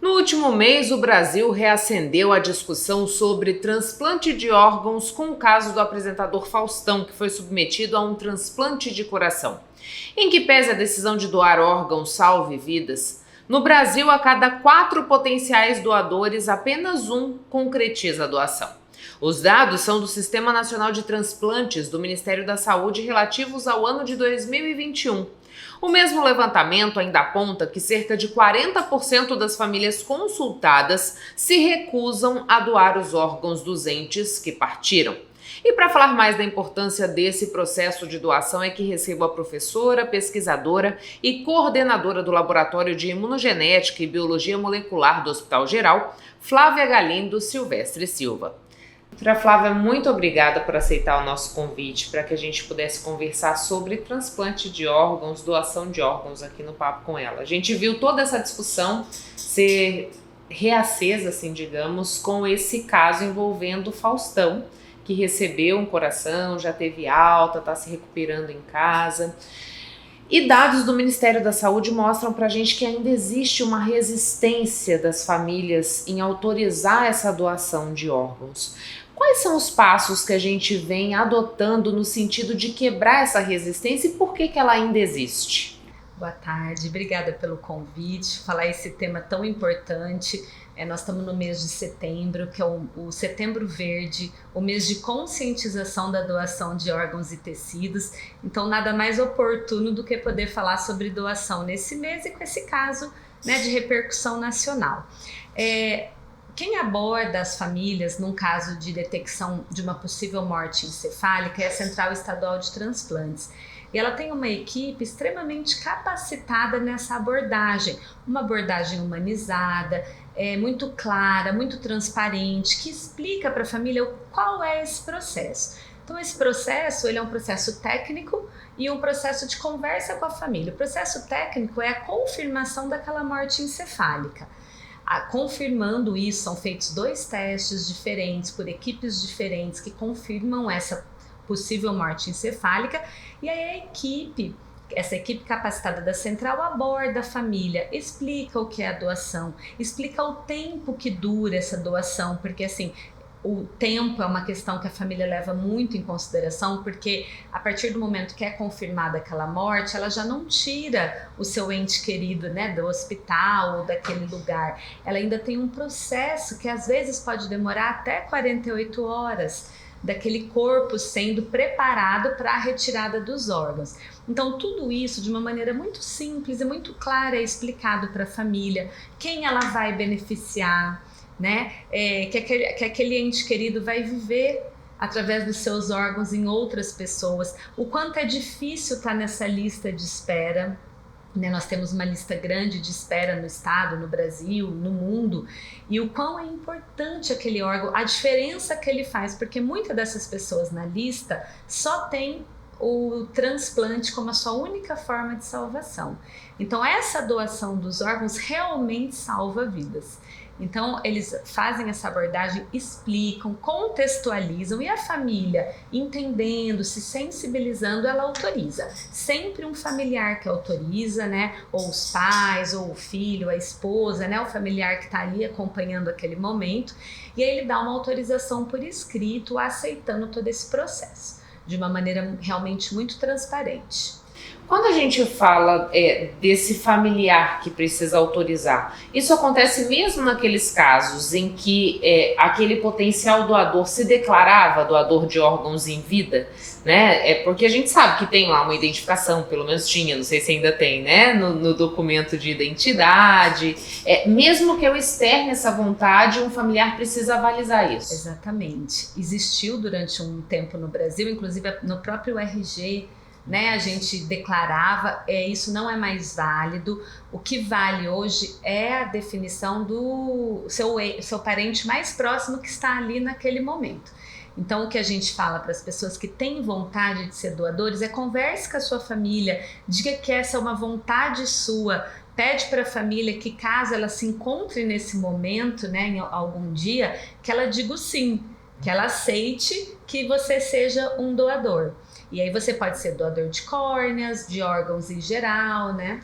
No último mês, o Brasil reacendeu a discussão sobre transplante de órgãos com o caso do apresentador Faustão, que foi submetido a um transplante de coração. Em que pese a decisão de doar órgãos salve vidas, no Brasil, a cada 4 potenciais doadores, apenas um concretiza a doação. Os dados são do Sistema Nacional de Transplantes do Ministério da Saúde relativos ao ano de 2021. O mesmo levantamento ainda aponta que cerca de 40% das famílias consultadas se recusam a doar os órgãos dos entes que partiram. E para falar mais da importância desse processo de doação é que recebo a professora, pesquisadora e coordenadora do Laboratório de Imunogenética e Biologia Molecular do Hospital Geral, Flávia Galindo Silvestre Silva. Doutora Flávia, muito obrigada por aceitar o nosso convite para que a gente pudesse conversar sobre transplante de órgãos, doação de órgãos aqui no Papo com ela. A gente viu toda essa discussão ser reacesa, assim, digamos, com esse caso envolvendo o Faustão, que recebeu um coração, já teve alta, está se recuperando em casa. E dados do Ministério da Saúde mostram para a gente que ainda existe uma resistência das famílias em autorizar essa doação de órgãos. Quais são os passos que a gente vem adotando no sentido de quebrar essa resistência e por que ela ainda existe? Boa tarde, obrigada pelo convite, falar esse tema tão importante. Nós estamos no mês de setembro, que é o Setembro Verde, o mês de conscientização da doação de órgãos e tecidos. Então, nada mais oportuno do que poder falar sobre doação nesse mês e com esse caso, né, de repercussão nacional. Quem aborda as famílias num caso de detecção de uma possível morte encefálica é a Central Estadual de Transplantes. E ela tem uma equipe extremamente capacitada nessa abordagem, uma abordagem humanizada, muito clara, muito transparente, que explica para a família qual é esse processo. Então esse processo, ele é um processo técnico e um processo de conversa com a família. O processo técnico é a confirmação daquela morte encefálica. Confirmando isso, são feitos 2 testes diferentes por equipes diferentes que confirmam essa possível morte encefálica, e aí essa equipe capacitada da central aborda a família, explica o que é a doação, explica o tempo que dura essa doação, porque assim, o tempo é uma questão que a família leva muito em consideração, porque a partir do momento que é confirmada aquela morte, ela já não tira o seu ente querido, né, do hospital ou daquele lugar. Ela ainda tem um processo que às vezes pode demorar até 48 horas daquele corpo sendo preparado para a retirada dos órgãos. Então tudo isso de uma maneira muito simples e muito clara é explicado para a família, quem ela vai beneficiar, né? Que aquele ente querido vai viver através dos seus órgãos em outras pessoas, o quanto é difícil estar nessa lista de espera, né? Nós temos uma lista grande de espera no estado, no Brasil, no mundo, e o quão é importante aquele órgão, a diferença que ele faz, porque muitas dessas pessoas na lista só tem o transplante como a sua única forma de salvação. Então essa doação dos órgãos realmente salva vidas. Então eles fazem essa abordagem, explicam, contextualizam, e a família, entendendo, se sensibilizando, ela autoriza. Sempre um familiar que autoriza, né? Ou os pais, ou o filho, a esposa, né? O familiar que está ali acompanhando aquele momento, e aí ele dá uma autorização por escrito, aceitando todo esse processo, de uma maneira realmente muito transparente. Quando a gente fala desse familiar que precisa autorizar, isso acontece mesmo naqueles casos em que aquele potencial doador se declarava doador de órgãos em vida, né? Porque a gente sabe que tem lá uma identificação, pelo menos tinha, não sei se ainda tem, né? No documento de identidade. Mesmo que eu externe essa vontade, um familiar precisa avalizar isso. Exatamente. Existiu durante um tempo no Brasil, inclusive no próprio RG, né, a gente declarava, isso não é mais válido. O que vale hoje é a definição do seu parente mais próximo que está ali naquele momento. Então o que a gente fala para as pessoas que têm vontade de ser doadores é: converse com a sua família, diga que essa é uma vontade sua, pede para a família que, caso ela se encontre nesse momento, né, em algum dia, que ela diga o sim, que ela aceite que você seja um doador. E aí você pode ser doador de córneas, de órgãos em geral, né?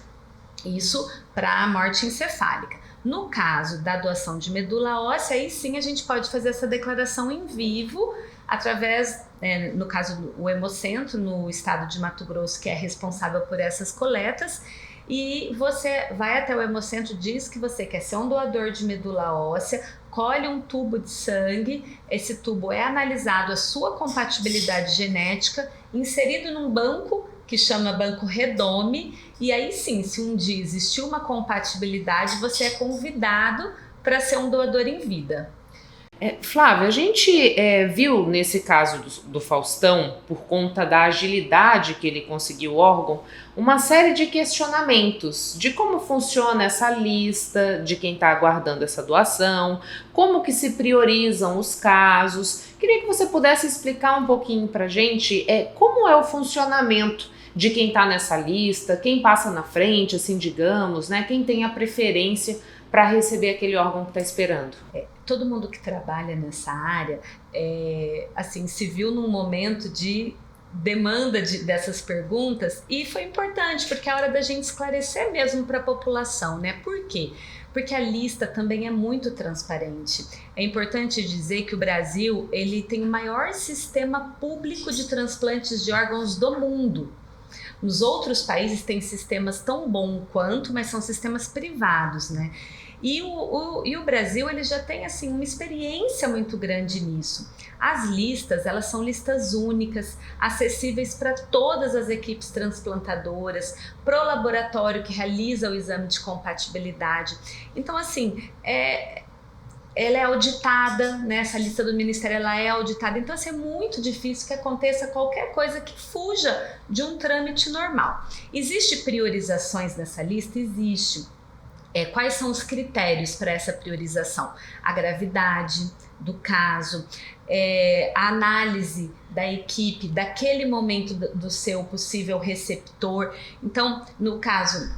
Isso para a morte encefálica. No caso da doação de medula óssea, aí sim a gente pode fazer essa declaração em vivo, através, no caso, o Hemocentro, no estado de Mato Grosso, que é responsável por essas coletas, e você vai até o Hemocentro, diz que você quer ser um doador de medula óssea, colhe um tubo de sangue, esse tubo é analisado a sua compatibilidade genética, inserido num banco que chama Banco Redome, e aí sim, se um dia existiu uma compatibilidade, você é convidado para ser um doador em vida. Flávia, a gente viu nesse caso do Faustão, por conta da agilidade que ele conseguiu o órgão, uma série de questionamentos de como funciona essa lista de quem está aguardando essa doação, como que se priorizam os casos. Queria que você pudesse explicar um pouquinho para a gente como é o funcionamento de quem está nessa lista, quem passa na frente, assim, digamos, né? Quem tem a preferência para receber aquele órgão que está esperando. Todo mundo que trabalha nessa área assim, se viu num momento de demanda dessas perguntas, e foi importante, porque é hora da gente esclarecer mesmo para a população, né? Por quê? Porque a lista também é muito transparente. É importante dizer que o Brasil, ele tem o maior sistema público de transplantes de órgãos do mundo. Nos outros países tem sistemas tão bons quanto, mas são sistemas privados, né? E o Brasil, ele já tem assim uma experiência muito grande nisso. As listas, elas são listas únicas, acessíveis para todas as equipes transplantadoras, para o laboratório que realiza o exame de compatibilidade. Então, assim, ela é auditada, né? Essa lista do Ministério, ela é auditada. Então, assim, é muito difícil que aconteça qualquer coisa que fuja de um trâmite normal. Existe priorizações nessa lista? Existe. Quais são os critérios para essa priorização? A gravidade do caso, a análise da equipe, daquele momento do seu possível receptor. Então, no caso,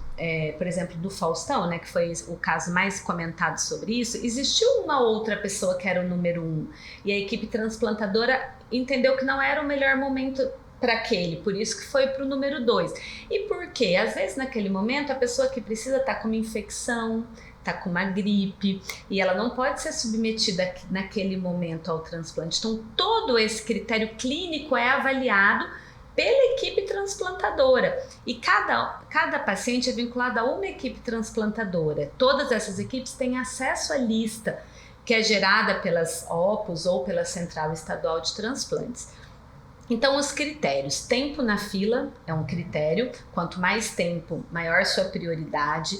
por exemplo, do Faustão, né, que foi o caso mais comentado sobre isso, existiu uma outra pessoa que era o número 1, e a equipe transplantadora entendeu que não era o melhor momento para aquele, por isso que foi para o número 2. E por quê? Às vezes naquele momento a pessoa que precisa tá com uma infecção, tá com uma gripe, e ela não pode ser submetida naquele momento ao transplante. Então todo esse critério clínico é avaliado pela equipe transplantadora, e cada paciente é vinculado a uma equipe transplantadora. Todas essas equipes têm acesso à lista que é gerada pelas OPOS ou pela Central Estadual de Transplantes. Então, os critérios: tempo na fila é um critério, quanto mais tempo, maior sua prioridade.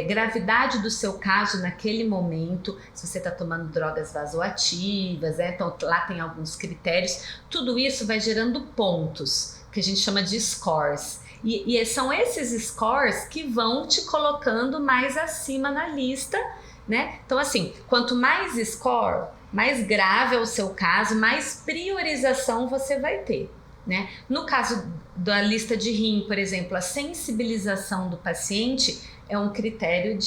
Gravidade do seu caso naquele momento, se você está tomando drogas vasoativas, então lá tem alguns critérios. Tudo isso vai gerando pontos, que a gente chama de scores. E são esses scores que vão te colocando mais acima na lista, né? Então, assim, quanto mais score, mais grave é o seu caso, mais priorização você vai ter, né? No caso da lista de rim, por exemplo, a sensibilização do paciente é um critério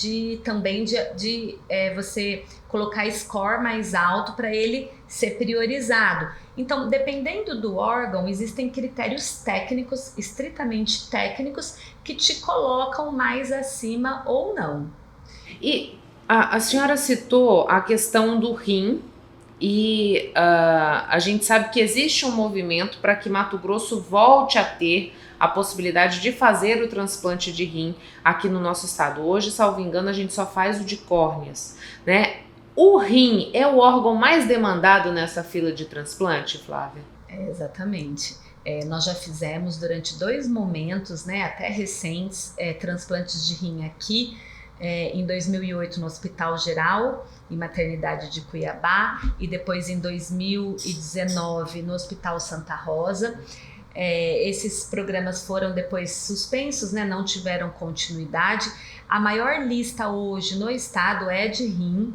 também de você colocar score mais alto para ele ser priorizado. Então, dependendo do órgão, existem critérios técnicos, estritamente técnicos, que te colocam mais acima ou não. E a senhora citou a questão do rim, e a gente sabe que existe um movimento para que Mato Grosso volte a ter a possibilidade de fazer o transplante de rim aqui no nosso estado. Hoje, salvo engano, a gente só faz o de córneas, né? O rim é o órgão mais demandado nessa fila de transplante, Flávia? Exatamente. Nós já fizemos durante 2 momentos, né, até recentes, transplantes de rim aqui, em 2008 no Hospital Geral e Maternidade de Cuiabá, e depois em 2019 no Hospital Santa Rosa. Esses programas foram depois suspensos, né, não tiveram continuidade. A maior lista hoje no estado é de rim.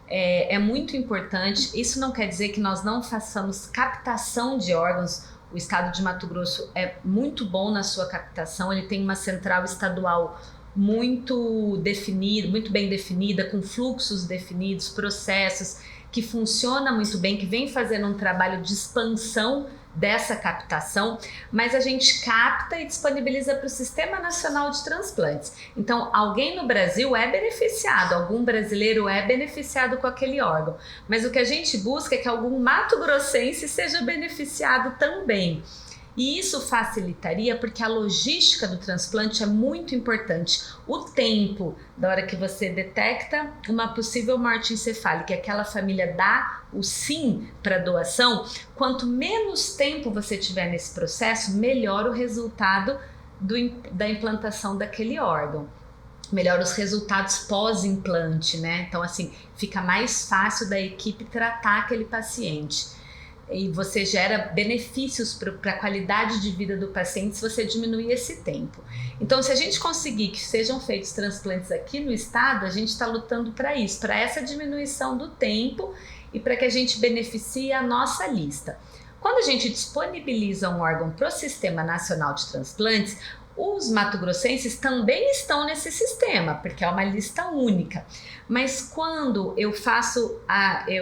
É muito importante. Isso não quer dizer que nós não façamos captação de órgãos. O estado de Mato Grosso é muito bom na sua captação, ele tem uma central estadual muito definida, muito bem definida, com fluxos definidos, processos, que funciona muito bem, que vem fazendo um trabalho de expansão dessa captação, mas a gente capta e disponibiliza para o Sistema Nacional de Transplantes. Então, alguém no Brasil é beneficiado, algum brasileiro é beneficiado com aquele órgão, mas o que a gente busca é que algum mato-grossense seja beneficiado também. E isso facilitaria porque a logística do transplante é muito importante. O tempo da hora que você detecta uma possível morte encefálica e aquela família dá o sim para doação, quanto menos tempo você tiver nesse processo, melhor o resultado da implantação daquele órgão. Melhor os resultados pós-implante, né? Então, assim, fica mais fácil da equipe tratar aquele paciente. E você gera benefícios para a qualidade de vida do paciente se você diminuir esse tempo. Então, se a gente conseguir que sejam feitos transplantes aqui no estado, a gente está lutando para isso, para essa diminuição do tempo e para que a gente beneficie a nossa lista. Quando a gente disponibiliza um órgão para o Sistema Nacional de Transplantes, os mato-grossenses também estão nesse sistema, porque é uma lista única. Mas quando eu faço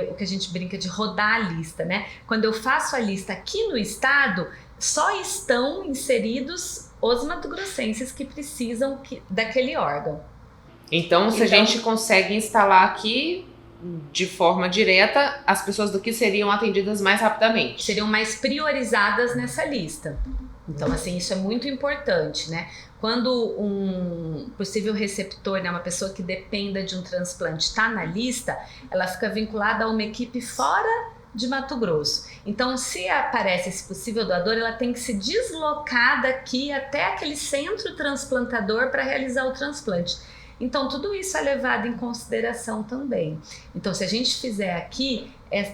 o que a gente brinca de rodar a lista, né? Quando eu faço a lista aqui no estado, só estão inseridos os mato-grossenses que precisam daquele órgão. Então, se a gente consegue instalar aqui de forma direta, as pessoas daqui seriam atendidas mais rapidamente. Seriam mais priorizadas nessa lista. Então, assim, isso é muito importante, né? Quando um possível receptor, né, uma pessoa que dependa de um transplante está na lista, ela fica vinculada a uma equipe fora de Mato Grosso. Então, se aparece esse possível doador, ela tem que se deslocar daqui até aquele centro transplantador para realizar o transplante. Então, tudo isso é levado em consideração também. Então, se a gente fizer aqui,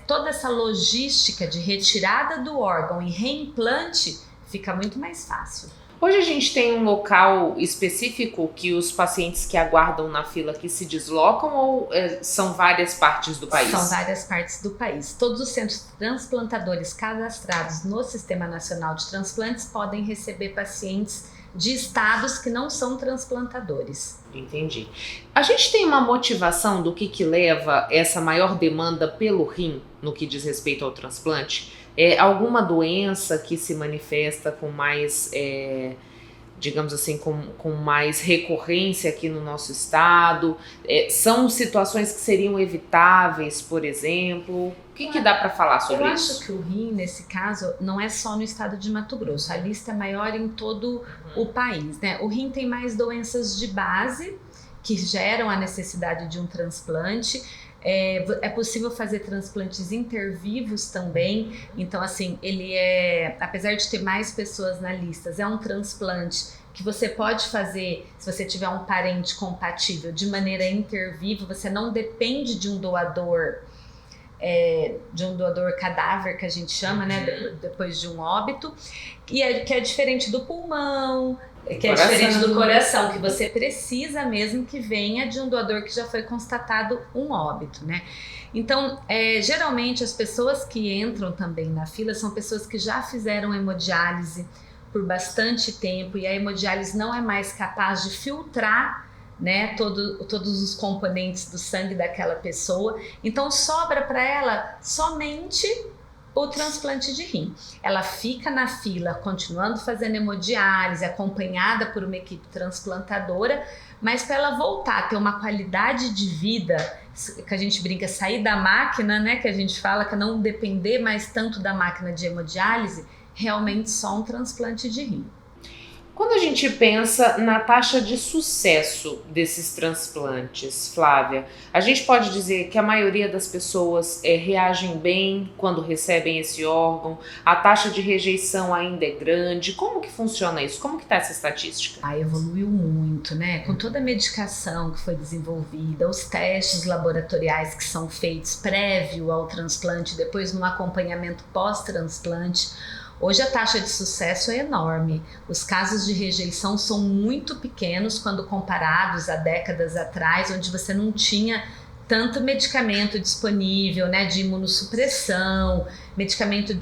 toda essa logística de retirada do órgão e reimplante fica muito mais fácil. Hoje a gente tem um local específico que os pacientes que aguardam na fila aqui se deslocam ou são várias partes do país? São várias partes do país. Todos os centros transplantadores cadastrados no Sistema Nacional de Transplantes podem receber pacientes de estados que não são transplantadores. Entendi. A gente tem uma motivação do que leva essa maior demanda pelo rim no que diz respeito ao transplante? Alguma doença que se manifesta com mais, digamos assim, com mais recorrência aqui no nosso estado? São situações que seriam evitáveis, por exemplo? O que dá para falar sobre isso? Eu acho que o rim, nesse caso, não é só no estado de Mato Grosso. A lista é maior em todo o país, né? O rim tem mais doenças de base que geram a necessidade de um transplante. É possível fazer transplantes intervivos também. Então, assim, apesar de ter mais pessoas na lista, é um transplante que você pode fazer se você tiver um parente compatível de maneira interviva. Você não depende de um doador cadáver, que a gente chama, né, depois de um óbito, que é diferente do pulmão, que é diferente do coração, que você precisa mesmo que venha de um doador que já foi constatado um óbito, né? Então, geralmente as pessoas que entram também na fila são pessoas que já fizeram hemodiálise por bastante tempo e a hemodiálise não é mais capaz de filtrar, né, todos os componentes do sangue daquela pessoa. Então, sobra para ela somente o transplante de rim. Ela fica na fila, continuando fazendo hemodiálise, acompanhada por uma equipe transplantadora, mas para ela voltar a ter uma qualidade de vida, que a gente brinca, sair da máquina, né, que a gente fala, que não depender mais tanto da máquina de hemodiálise, realmente só um transplante de rim. Quando a gente pensa na taxa de sucesso desses transplantes, Flávia, a gente pode dizer que a maioria das pessoas reagem bem quando recebem esse órgão, a taxa de rejeição ainda é grande. Como que funciona isso? Como que está essa estatística? Evoluiu muito, né? Com toda a medicação que foi desenvolvida, os testes laboratoriais que são feitos prévio ao transplante, depois no acompanhamento pós-transplante. Hoje a taxa de sucesso é enorme. Os casos de rejeição são muito pequenos quando comparados a décadas atrás, onde você não tinha tanto medicamento disponível, né, de imunossupressão, medicamento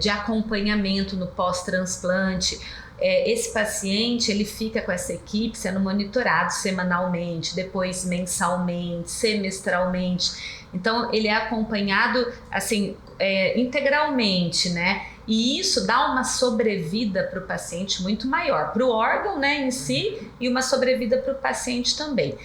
de acompanhamento no pós-transplante. esse paciente ele fica com essa equipe sendo monitorado semanalmente, depois mensalmente, semestralmente. Então ele é acompanhado assim integralmente, né? E isso dá uma sobrevida para o paciente muito maior, para o órgão, né, em si, e uma sobrevida para o paciente também.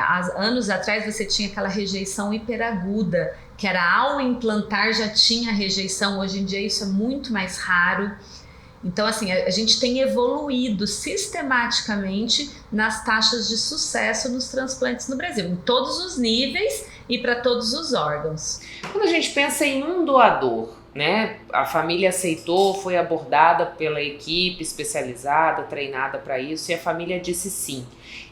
Há anos atrás você tinha aquela rejeição hiperaguda, que era ao implantar já tinha rejeição. Hoje em dia isso é muito mais raro. Então, assim, a gente tem evoluído sistematicamente nas taxas de sucesso nos transplantes no Brasil, em todos os níveis e para todos os órgãos. Quando a gente pensa em um doador, né, a família aceitou, foi abordada pela equipe especializada, treinada para isso, e a família disse sim.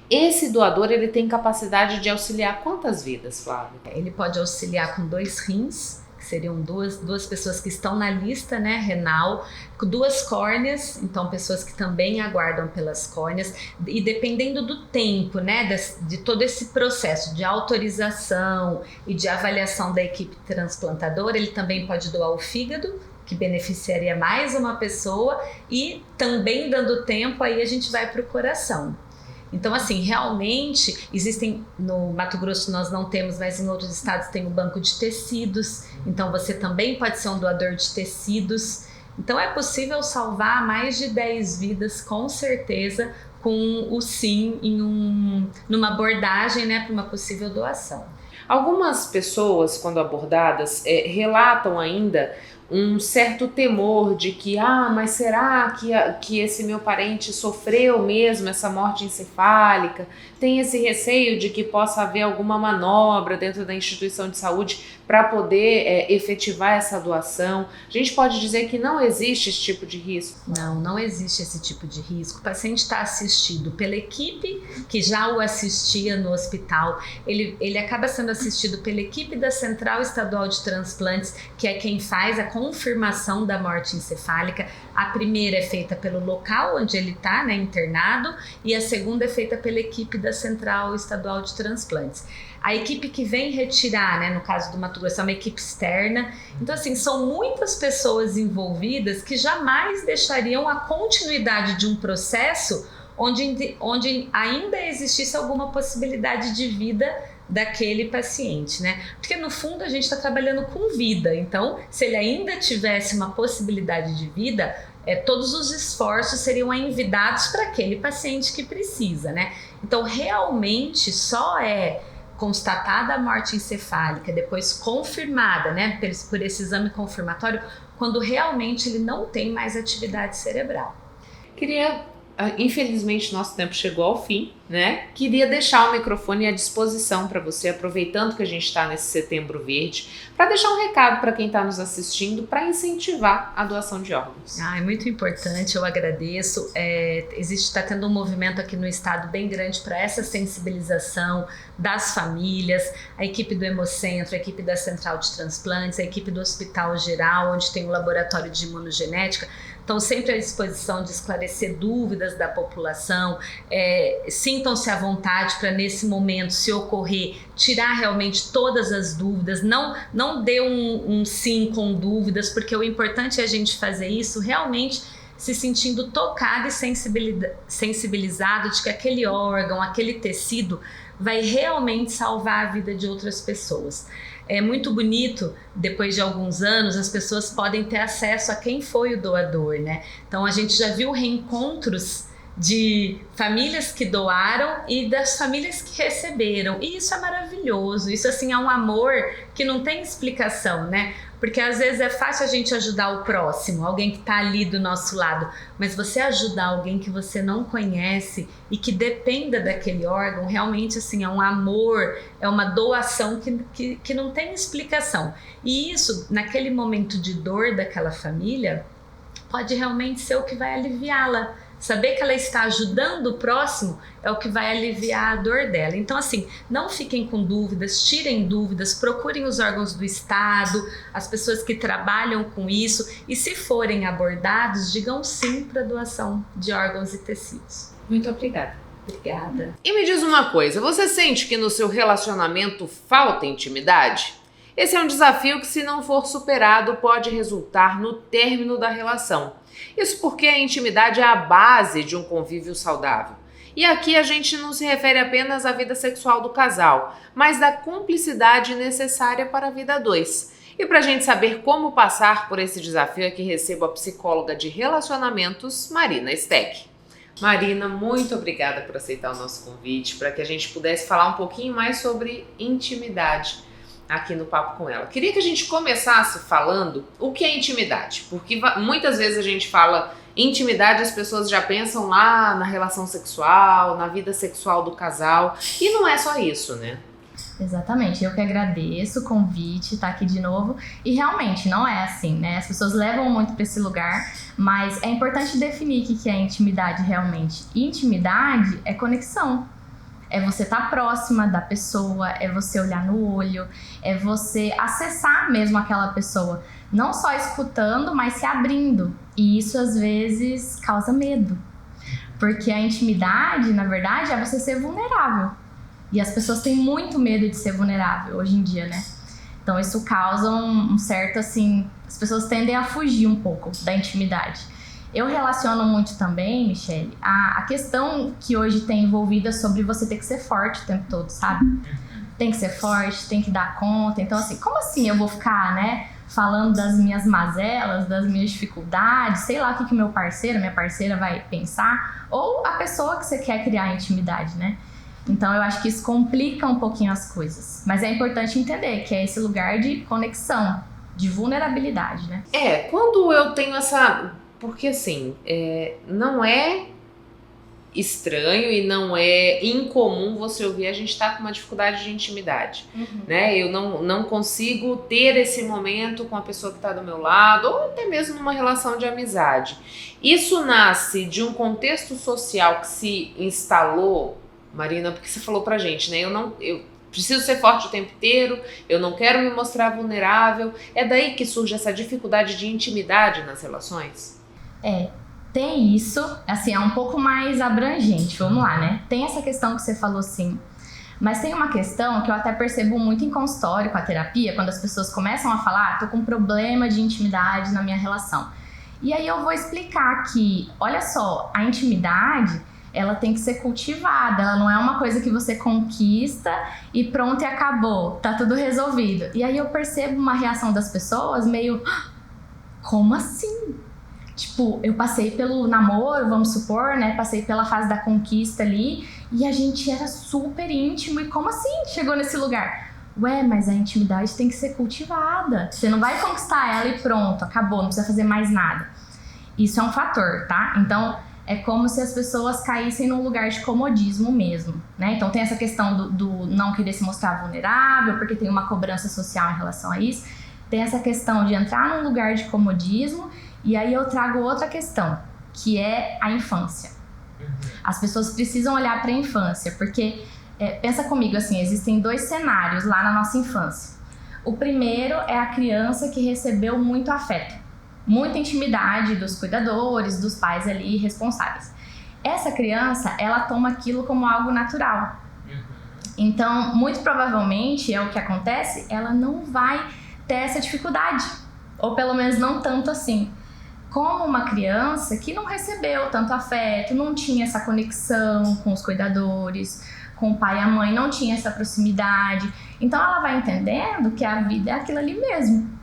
Esse doador, ele tem capacidade de auxiliar quantas vidas, Flávia? Ele pode auxiliar com 2 rins, que seriam duas pessoas que estão na lista, né, renal, com 2 córneas, então pessoas que também aguardam pelas córneas, e dependendo do tempo, né, de todo esse processo de autorização e de avaliação da equipe transplantadora, ele também pode doar o fígado, que beneficiaria mais uma pessoa, e também dando tempo, aí a gente vai para o coração. Então, assim, realmente existem, no Mato Grosso nós não temos, mas em outros estados tem o banco de tecidos, então você também pode ser um doador de tecidos. Então é possível salvar mais de 10 vidas, com certeza, com o sim numa abordagem, né, para uma possível doação. Algumas pessoas, quando abordadas, relatam ainda um certo temor de que, mas será que esse meu parente sofreu mesmo essa morte encefálica? Tem esse receio de que possa haver alguma manobra dentro da instituição de saúde para poder efetivar essa doação. A gente pode dizer que não existe esse tipo de risco? Não existe esse tipo de risco. O paciente está assistido pela equipe que já o assistia no hospital. Ele acaba sendo assistido pela equipe da Central Estadual de Transplantes, que é quem faz a confirmação da morte encefálica. A primeira é feita pelo local onde ele está, né, internado, e a segunda é feita pela equipe da Central Estadual de Transplantes. A equipe que vem retirar, né, no caso do Mato Grosso, é uma equipe externa. Então, assim, são muitas pessoas envolvidas que jamais deixariam a continuidade de um processo onde ainda existisse alguma possibilidade de vida daquele paciente, né? Porque no fundo a gente está trabalhando com vida, então se ele ainda tivesse uma possibilidade de vida, todos os esforços seriam envidados para aquele paciente que precisa, né? Então realmente só é constatada a morte encefálica, depois confirmada, né, por esse exame confirmatório, quando realmente ele não tem mais atividade cerebral. Infelizmente nosso tempo chegou ao fim, né? Queria deixar o microfone à disposição para você, aproveitando que a gente está nesse Setembro Verde, para deixar um recado para quem está nos assistindo, para incentivar a doação de órgãos. É muito importante, eu agradeço. Está tendo um movimento aqui no estado bem grande para essa sensibilização das famílias, a equipe do Hemocentro, a equipe da Central de Transplantes, a equipe do Hospital Geral, onde tem o laboratório de imunogenética, estão sempre à disposição de esclarecer dúvidas da população. Sintam-se à vontade para, nesse momento, se ocorrer, tirar realmente todas as dúvidas. Não dê um sim com dúvidas, porque o importante é a gente fazer isso realmente se sentindo tocado e sensibilizado de que aquele órgão, aquele tecido vai realmente salvar a vida de outras pessoas. É muito bonito, depois de alguns anos, as pessoas podem ter acesso a quem foi o doador, né? Então a gente já viu reencontros de famílias que doaram e das famílias que receberam, e isso é maravilhoso. Isso, assim, é um amor que não tem explicação, né? Porque às vezes é fácil a gente ajudar o próximo, alguém que está ali do nosso lado, mas você ajudar alguém que você não conhece e que dependa daquele órgão, realmente, assim, é um amor, é uma doação que não tem explicação. E isso, naquele momento de dor daquela família, pode realmente ser o que vai aliviá-la. Saber que ela está ajudando o próximo é o que vai aliviar a dor dela. Então, assim, não fiquem com dúvidas, tirem dúvidas, procurem os órgãos do Estado, as pessoas que trabalham com isso, e se forem abordados, digam sim para a doação de órgãos e tecidos. Muito obrigada. Obrigada. E me diz uma coisa, você sente que no seu relacionamento falta intimidade? Esse é um desafio que, se não for superado, pode resultar no término da relação. Isso porque a intimidade é a base de um convívio saudável. E aqui a gente não se refere apenas à vida sexual do casal, mas da cumplicidade necessária para a vida a dois. E para a gente saber como passar por esse desafio, aqui recebo a psicóloga de relacionamentos, Marina Steck. Marina, muito obrigada por aceitar o nosso convite, para que a gente pudesse falar um pouquinho mais sobre intimidade aqui no Papo com Ela. Queria que a gente começasse falando o que é intimidade, porque muitas vezes a gente fala intimidade, as pessoas já pensam lá na relação sexual, na vida sexual do casal, e não é só isso, né? Exatamente, eu que agradeço o convite, estar aqui de novo. E realmente não é assim, né? As pessoas levam muito para esse lugar, mas é importante definir o que é intimidade realmente. Intimidade é conexão. É você estar próxima da pessoa, é você olhar no olho, é você acessar mesmo aquela pessoa. Não só escutando, mas se abrindo. E isso às vezes causa medo. Porque a intimidade, na verdade, é você ser vulnerável. E as pessoas têm muito medo de ser vulnerável hoje em dia, né? Então isso causa um certo, assim... As pessoas tendem a fugir um pouco da intimidade. Eu relaciono muito também, Michele, a questão que hoje tem envolvida sobre você ter que ser forte o tempo todo, sabe? Tem que ser forte, tem que dar conta. Então, assim, como assim eu vou ficar, né, falando das minhas mazelas, das minhas dificuldades, sei lá o que meu parceiro, minha parceira vai pensar, ou a pessoa que você quer criar intimidade, né? Então, eu acho que isso complica um pouquinho as coisas. Mas é importante entender que é esse lugar de conexão, de vulnerabilidade, né? Quando eu tenho essa... Porque, assim, não é estranho e não é incomum você ouvir a gente tá com uma dificuldade de intimidade, né? Eu não consigo ter esse momento com a pessoa que tá do meu lado, ou até mesmo numa relação de amizade. Isso nasce de um contexto social que se instalou, Marina, porque você falou pra gente, né? Eu preciso ser forte o tempo inteiro, eu não quero me mostrar vulnerável. É daí que surge essa dificuldade de intimidade nas relações? Tem isso, assim, é um pouco mais abrangente, vamos lá, né? Tem essa questão que você falou, sim. Mas tem uma questão que eu até percebo muito em consultório com a terapia, quando as pessoas começam a falar, tô com um problema de intimidade na minha relação. E aí eu vou explicar que, olha só, a intimidade... ela tem que ser cultivada, ela não é uma coisa que você conquista e pronto e acabou, tá tudo resolvido. E aí eu percebo uma reação das pessoas meio, como assim? Tipo, eu passei pelo namoro, vamos supor, né, passei pela fase da conquista ali e a gente era super íntimo e como assim chegou nesse lugar? Ué, mas a intimidade tem que ser cultivada, você não vai conquistar ela e pronto, acabou, não precisa fazer mais nada. Isso é um fator, tá? Então, é como se as pessoas caíssem num lugar de comodismo mesmo, né? Então tem essa questão do não querer se mostrar vulnerável, porque tem uma cobrança social em relação a isso. Tem essa questão de entrar num lugar de comodismo, e aí eu trago outra questão, que é a infância. As pessoas precisam olhar para a infância, porque, pensa comigo assim, existem dois cenários lá na nossa infância. O primeiro é a criança que recebeu muito afeto. Muita intimidade dos cuidadores, dos pais ali responsáveis. Essa criança, ela toma aquilo como algo natural. Então, muito provavelmente, é o que acontece, ela não vai ter essa dificuldade. Ou pelo menos não tanto assim. Como uma criança que não recebeu tanto afeto, não tinha essa conexão com os cuidadores, com o pai e a mãe, não tinha essa proximidade. Então, ela vai entendendo que a vida é aquilo ali mesmo.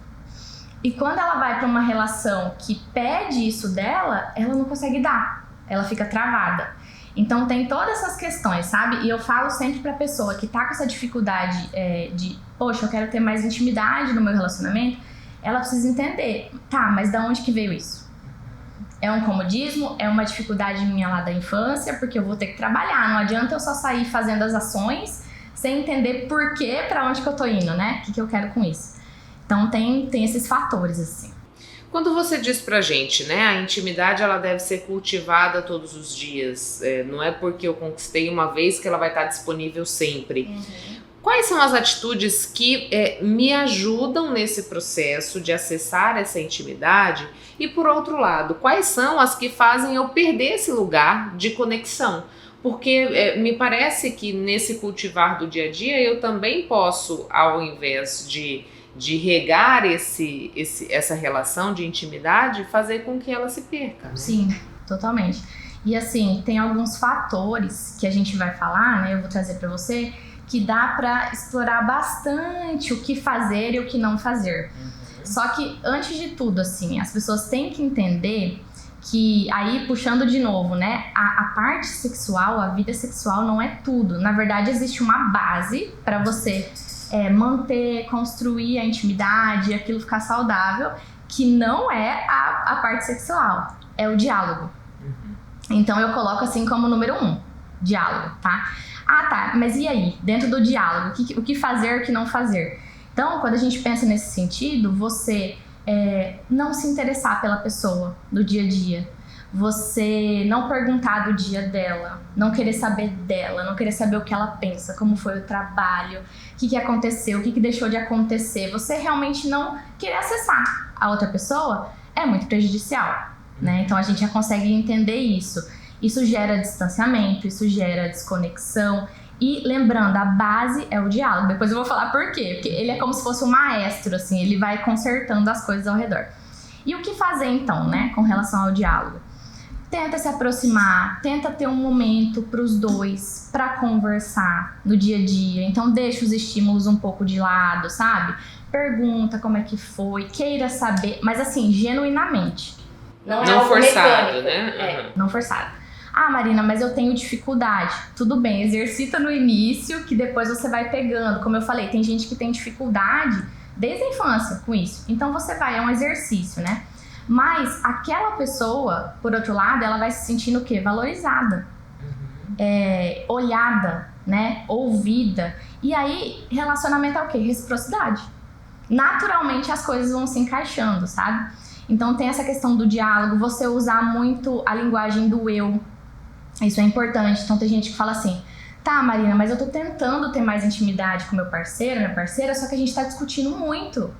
E quando ela vai para uma relação que pede isso dela, ela não consegue dar, ela fica travada. Então tem todas essas questões, sabe? E eu falo sempre para a pessoa que tá com essa dificuldade de, poxa, eu quero ter mais intimidade no meu relacionamento, ela precisa entender, tá, mas da onde que veio isso? É um comodismo? É uma dificuldade minha lá da infância? Porque eu vou ter que trabalhar, não adianta eu só sair fazendo as ações sem entender por quê, para onde que eu tô indo, né? O que eu quero com isso? Então tem esses fatores, assim. Quando você diz pra gente, né, a intimidade ela deve ser cultivada todos os dias, não é porque eu conquistei uma vez que ela vai estar disponível sempre. Quais são as atitudes que me ajudam nesse processo de acessar essa intimidade? E por outro lado, quais são as que fazem eu perder esse lugar de conexão? Porque me parece que nesse cultivar do dia a dia eu também posso, ao invés de de regar essa relação de intimidade, fazer com que ela se perca. Né? Sim, totalmente. E assim, tem alguns fatores que a gente vai falar, né? Eu vou trazer para você, que dá para explorar bastante o que fazer e o que não fazer. Só que, antes de tudo, assim, as pessoas têm que entender que, aí puxando de novo, né, a parte sexual, a vida sexual não é tudo. Na verdade, existe uma base para você manter, construir a intimidade, aquilo ficar saudável, que não é a parte sexual, é o diálogo. Então eu coloco assim como número 1, diálogo, tá? Ah, tá, mas e aí? Dentro do diálogo, o que fazer, o que não fazer? Então, quando a gente pensa nesse sentido, você não se interessar pela pessoa no dia a dia, você não perguntar do dia dela, não querer saber dela, não querer saber o que ela pensa, como foi o trabalho, o que aconteceu, o que deixou de acontecer, você realmente não querer acessar a outra pessoa é muito prejudicial, né? Então a gente já consegue entender isso. Isso gera distanciamento, isso gera desconexão. E lembrando, a base é o diálogo. Depois eu vou falar por quê. Porque ele é como se fosse um maestro, assim, ele vai consertando as coisas ao redor. E o que fazer então, né, com relação ao diálogo? Tenta se aproximar, tenta ter um momento para os dois, para conversar no dia a dia. Então deixa os estímulos um pouco de lado, sabe? Pergunta como é que foi, queira saber, mas assim, genuinamente. Não forçado, mecânico, né? Não forçado. Ah, Marina, mas eu tenho dificuldade. Tudo bem, exercita no início, que depois você vai pegando. Como eu falei, tem gente que tem dificuldade desde a infância com isso. Então você vai, é um exercício, né? Mas aquela pessoa, por outro lado, ela vai se sentindo o quê? Valorizada, olhada, né? Ouvida. E aí, relacionamento é o quê? Reciprocidade. Naturalmente as coisas vão se encaixando, sabe? Então tem essa questão do diálogo, você usar muito a linguagem do eu. Isso é importante. Então tem gente que fala assim, tá, Marina, mas eu tô tentando ter mais intimidade com meu parceiro, minha parceira, só que a gente tá discutindo muito.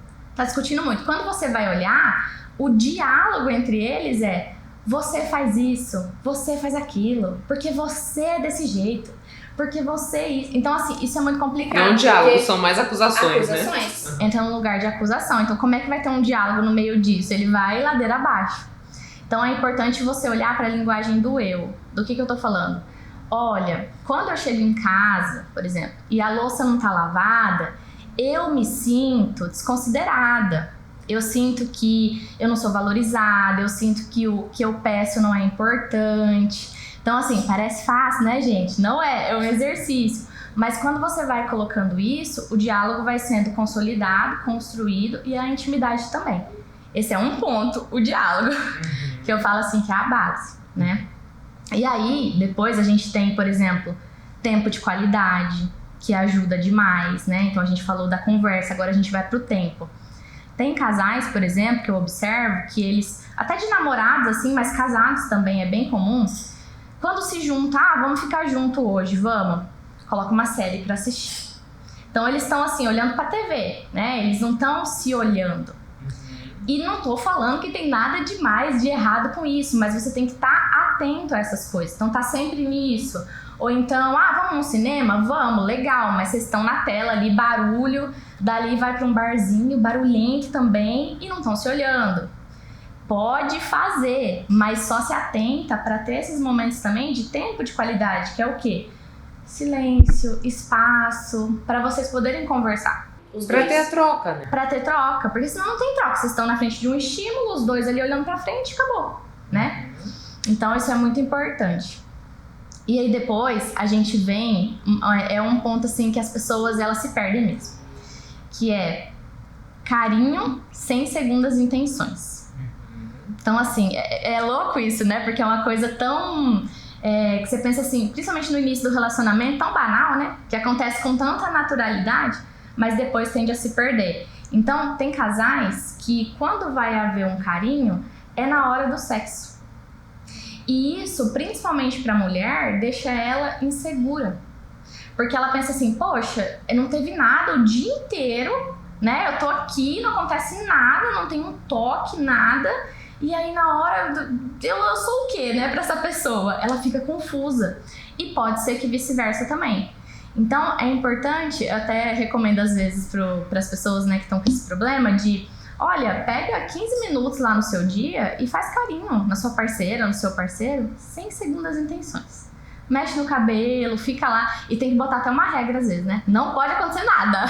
Quando você vai olhar, o diálogo entre eles é, você faz isso, você faz aquilo, porque você é desse jeito, porque você é isso. Então assim, isso é muito complicado. Não é um diálogo, são mais acusações, né? Entra num lugar de acusação. Então como é que vai ter um diálogo no meio disso? Ele vai ladeira abaixo. Então é importante você olhar para a linguagem do eu. Do que eu tô falando? Olha, quando eu chego em casa, por exemplo, e a louça não tá lavada, eu me sinto desconsiderada. Eu sinto que eu não sou valorizada, eu sinto que o que eu peço não é importante. Então, assim, parece fácil, né, gente? Não é um exercício. Mas quando você vai colocando isso, o diálogo vai sendo consolidado, construído e a intimidade também. Esse é um ponto, o diálogo, que eu falo assim, que é a base, né? E aí, depois a gente tem, por exemplo, tempo de qualidade, que ajuda demais, né? Então a gente falou da conversa, agora a gente vai pro tempo. Tem casais, por exemplo, que eu observo que eles, até de namorados assim, mas casados também é bem comum, quando se juntam, vamos ficar junto hoje, vamos, coloca uma série pra assistir. Então eles estão assim, olhando pra TV, né? Eles não estão se olhando. E não tô falando que tem nada demais de errado com isso, mas você tem que estar atento a essas coisas. Então tá sempre nisso. Ou então, vamos no cinema? Vamos, legal, mas vocês estão na tela ali, barulho, dali vai para um barzinho, barulhento também, e não estão se olhando. Pode fazer, mas só se atenta para ter esses momentos também de tempo de qualidade, que é o quê? Silêncio, espaço, para vocês poderem conversar. Pra ter a troca, né? Pra ter troca, porque senão não tem troca. Vocês estão na frente de um estímulo, os dois ali olhando pra frente, acabou, né? Então isso é muito importante. E aí depois a gente vem, é um ponto assim que as pessoas elas se perdem mesmo, que é carinho sem segundas intenções. Então assim, é louco isso, né? Porque é uma coisa tão... que você pensa assim, principalmente no início do relacionamento, tão banal, né? Que acontece com tanta naturalidade, mas depois tende a se perder. Então, tem casais que quando vai haver um carinho, é na hora do sexo. E isso, principalmente pra mulher, deixa ela insegura. Porque ela pensa assim, poxa, não teve nada o dia inteiro, né? Eu tô aqui, não acontece nada, não tem um toque, nada. E aí na hora, eu sou o quê, né, pra essa pessoa? Ela fica confusa. E pode ser que vice-versa também. Então, é importante, eu até recomendo às vezes para as pessoas, né, que estão com esse problema de, olha, pega 15 minutos lá no seu dia e faz carinho na sua parceira, no seu parceiro, sem segundas intenções. Mexe no cabelo, fica lá, e tem que botar até uma regra às vezes, né? Não pode acontecer nada.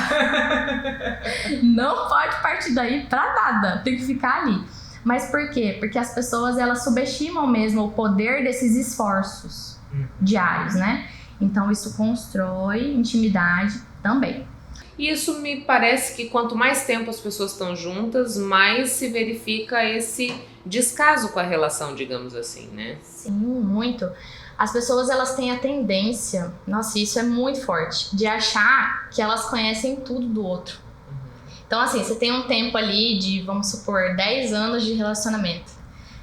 Não pode partir daí pra nada, tem que ficar ali. Mas por quê? Porque as pessoas, elas subestimam mesmo o poder desses esforços diários, né? Então isso constrói intimidade também. Isso me parece que quanto mais tempo as pessoas estão juntas, mais se verifica esse descaso com a relação, digamos assim, né? Sim, muito. As pessoas, elas têm a tendência, nossa, isso é muito forte, de achar que elas conhecem tudo do outro. Então, assim, você tem um tempo ali de, vamos supor, 10 anos de relacionamento.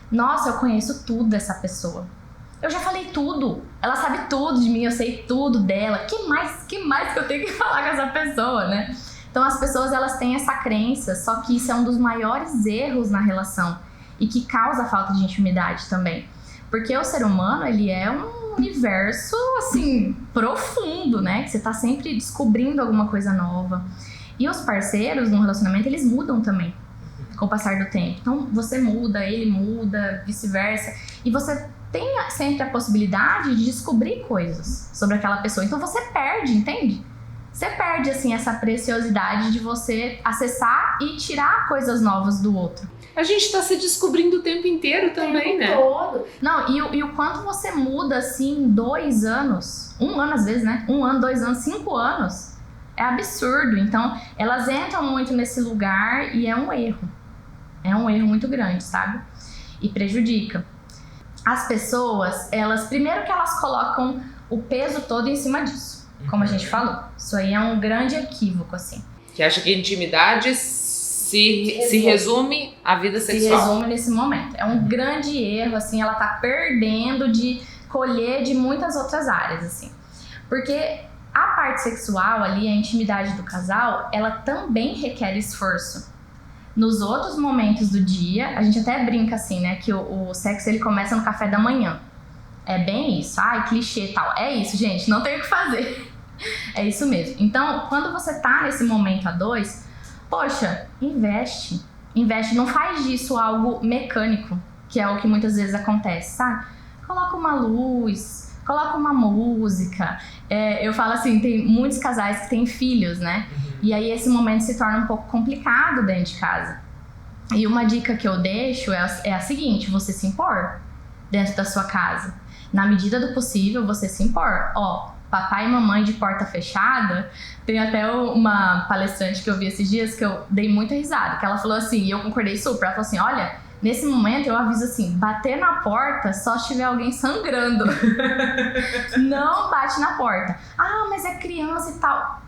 Nossa, eu conheço tudo dessa pessoa. Eu já falei tudo. Ela sabe tudo de mim, eu sei tudo dela. Que mais que eu tenho que falar com essa pessoa, né? Então, as pessoas, elas têm essa crença, só que isso é um dos maiores erros na relação e que causa falta de intimidade também. Porque o ser humano, ele é um universo, assim, profundo, né? Que você tá sempre descobrindo alguma coisa nova. E os parceiros no relacionamento, eles mudam também com o passar do tempo. Então, você muda, ele muda, vice-versa. E você tem sempre a possibilidade de descobrir coisas sobre aquela pessoa. Então, você perde, entende? Você perde, assim, essa preciosidade de você acessar e tirar coisas novas do outro. A gente tá se descobrindo o tempo inteiro também, né? Todo. Não, e o quanto você muda, assim, em 2 anos, 1 ano às vezes, né? 1 ano, 2 anos, 5 anos. É absurdo. Então, elas entram muito nesse lugar e é um erro. É um erro muito grande, sabe? E prejudica. As pessoas, elas, primeiro que elas colocam o peso todo em cima disso. Como a gente falou. Isso aí é um grande equívoco, assim. Que acha que a intimidade se resume à vida sexual. Se resume nesse momento. É um grande erro, assim, ela tá perdendo de colher de muitas outras áreas, assim. Porque a parte sexual ali, a intimidade do casal, ela também requer esforço. Nos outros momentos do dia, a gente até brinca assim, né, que o sexo, ele começa no café da manhã. É bem isso. Ai, clichê e tal. É isso, gente, não tem o que fazer. É isso mesmo. Então, quando você tá nesse momento a 2, poxa, investe. Investe, não faz disso algo mecânico, que é o que muitas vezes acontece, sabe? Coloca uma luz, coloca uma música. Eu falo assim, tem muitos casais que têm filhos, né? E aí esse momento se torna um pouco complicado dentro de casa. E uma dica que eu deixo é a seguinte, você se impor dentro da sua casa. Na medida do possível, você se impor. Ó, papai e mamãe de porta fechada. Tem até uma palestrante que eu vi esses dias que eu dei muita risada, que ela falou assim, e eu concordei super, ela falou assim, olha, nesse momento eu aviso assim, bater na porta só se tiver alguém sangrando. Não bate na porta. Ah, mas é criança e tal.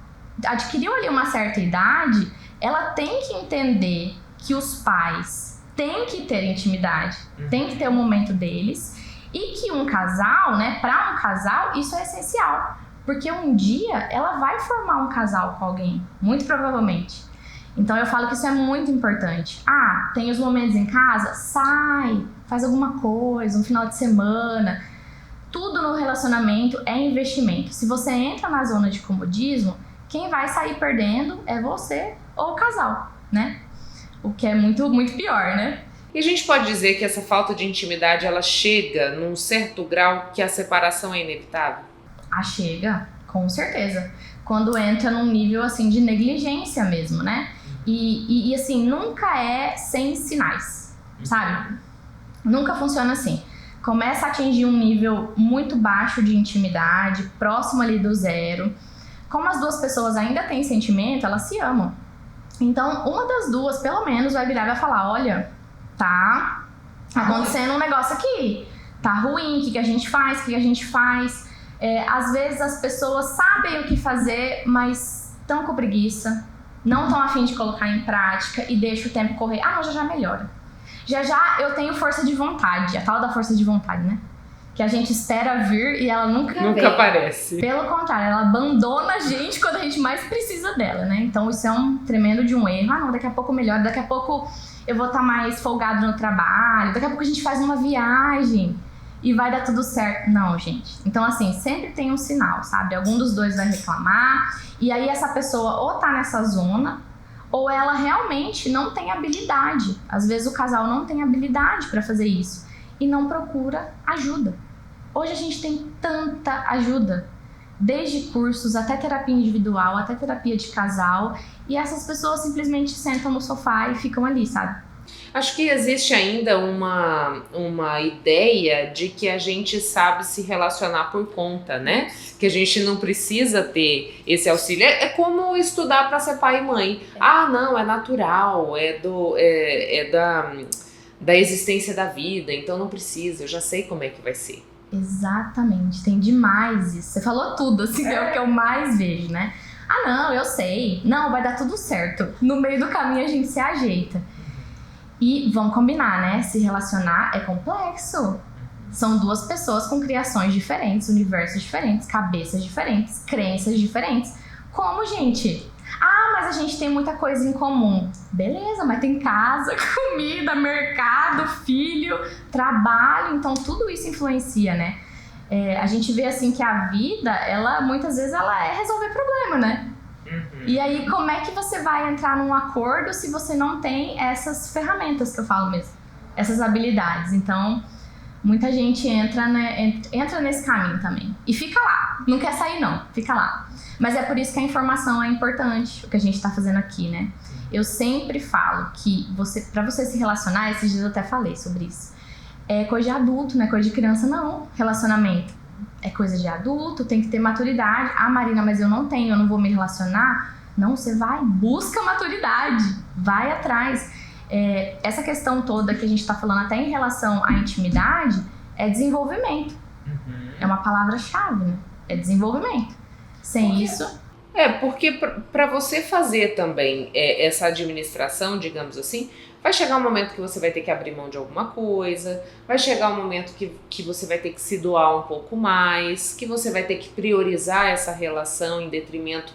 Adquiriu ali uma certa idade, ela tem que entender que os pais têm que ter intimidade, tem que ter o momento deles. E que um casal, né, para um casal, isso é essencial. Porque um dia ela vai formar um casal com alguém, muito provavelmente. Então eu falo que isso é muito importante. Ah, tem os momentos em casa? Sai, faz alguma coisa, um final de semana. Tudo no relacionamento é investimento. Se você entra na zona de comodismo, quem vai sair perdendo é você ou o casal, né? O que é muito, muito pior, né? E a gente pode dizer que essa falta de intimidade, ela chega num certo grau que a separação é inevitável? Ah, chega, com certeza. Quando entra num nível, assim, de negligência mesmo, né? E assim, nunca é sem sinais, sabe? Nunca funciona assim. Começa a atingir um nível muito baixo de intimidade, próximo ali do 0. Como as duas pessoas ainda têm sentimento, elas se amam. Então, uma das duas, pelo menos, vai virar e vai falar, olha, tá acontecendo um negócio aqui, tá ruim, o que a gente faz, às vezes as pessoas sabem o que fazer, mas estão com preguiça, não estão a fim de colocar em prática e deixa o tempo correr. Ah, não, já melhora. Já eu tenho força de vontade, a tal da força de vontade, né? Que a gente espera vir e ela nunca aparece. Pelo contrário, ela abandona a gente quando a gente mais precisa dela, né? Então isso é um tremendo de um erro. Ah, não, daqui a pouco melhora, daqui a pouco eu vou estar mais folgado no trabalho, daqui a pouco a gente faz uma viagem. e vai dar tudo certo. Não, gente. Então, assim, sempre tem um sinal, sabe? Algum dos dois vai reclamar, e aí essa pessoa ou tá nessa zona, ou ela realmente não tem habilidade. Às vezes o casal não tem habilidade para fazer isso e não procura ajuda. Hoje a gente tem tanta ajuda, desde cursos até terapia individual, até terapia de casal, e essas pessoas simplesmente sentam no sofá e ficam ali, sabe? Acho que existe ainda uma ideia de que a gente sabe se relacionar por conta, né? Que a gente não precisa ter esse auxílio. É como estudar para ser pai e mãe. Ah, não, é natural, da existência da vida, então não precisa, eu já sei como é que vai ser. Exatamente, tem demais isso. Você falou tudo, assim, é o que eu mais vejo, né? Ah, não, eu sei. Não, vai dar tudo certo. No meio do caminho a gente se ajeita. E vamos combinar, né? Se relacionar é complexo. São duas pessoas com criações diferentes, universos diferentes, cabeças diferentes, crenças diferentes. Como, gente? Ah, mas a gente tem muita coisa em comum. Beleza, mas tem casa, comida, mercado, filho, trabalho. Então, tudo isso influencia, né? A gente vê, assim, que a vida, muitas vezes, ela é resolver problema, né? E aí, como é que você vai entrar num acordo se você não tem essas ferramentas que eu falo mesmo? Essas habilidades. Então, muita gente entra nesse caminho também. E fica lá. Não quer sair, não. Fica lá. Mas é por isso que a informação é importante, o que a gente tá fazendo aqui, né? Eu sempre falo que pra você se relacionar, esses dias eu até falei sobre isso, é coisa de adulto, não é coisa de criança, não. Relacionamento é coisa de adulto, tem que ter maturidade. Ah, Marina, mas eu não tenho, eu não vou me relacionar. Não, você vai, busca maturidade, vai atrás. Essa questão toda que a gente tá falando até em relação à intimidade é desenvolvimento. É uma palavra-chave, né? É desenvolvimento. Sem isso... Porque para você fazer também essa administração, digamos assim, vai chegar um momento que você vai ter que abrir mão de alguma coisa, vai chegar um momento que você vai ter que se doar um pouco mais, que você vai ter que priorizar essa relação em detrimento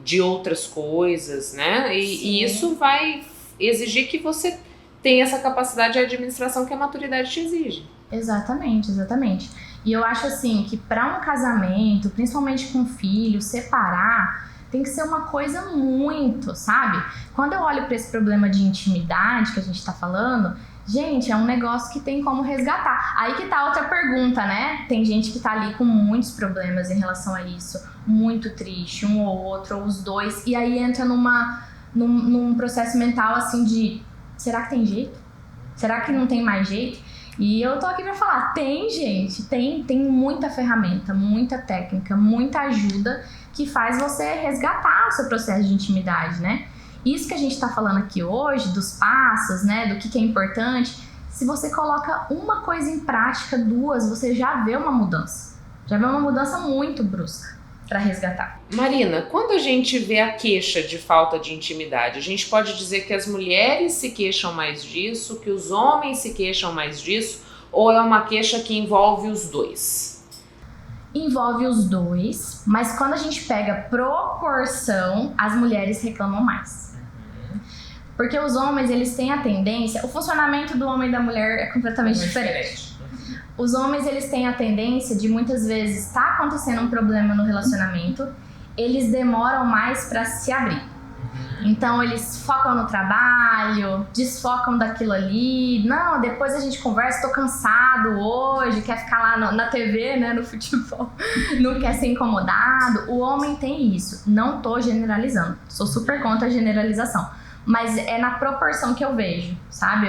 de outras coisas, né? E isso vai exigir que você tenha essa capacidade de administração que a maturidade te exige. Exatamente, exatamente. E eu acho assim que para um casamento, principalmente com filho, separar tem que ser uma coisa muito, sabe? Quando eu olho para esse problema de intimidade que a gente tá falando, gente, é um negócio que tem como resgatar. Aí que tá outra pergunta, né? Tem gente que tá ali com muitos problemas em relação a isso, muito triste, um ou outro, ou os dois, e aí entra num processo mental assim de, será que tem jeito? Será que não tem mais jeito? E eu tô aqui pra falar, tem gente, tem muita ferramenta, muita técnica, muita ajuda que faz você resgatar o seu processo de intimidade, né? Isso que a gente tá falando aqui hoje, dos passos, né, do que é importante, se você coloca uma coisa em prática, duas, você já vê uma mudança. Já vê uma mudança muito brusca para resgatar. Marina, quando a gente vê a queixa de falta de intimidade, a gente pode dizer que as mulheres se queixam mais disso, que os homens se queixam mais disso, ou é uma queixa que envolve os dois? Envolve os dois, mas quando a gente pega proporção, as mulheres reclamam mais. Porque os homens, eles têm a tendência, o funcionamento do homem e da mulher é completamente diferente. Os homens, eles têm a tendência de muitas vezes tá acontecendo um problema no relacionamento, eles demoram mais para se abrir. Então eles focam no trabalho, desfocam daquilo ali. Não, depois a gente conversa, tô cansado hoje, quer ficar lá na TV, né, no futebol, não quer ser incomodado. O homem tem isso. Não tô generalizando, sou super contra a generalização, mas é na proporção que eu vejo, sabe?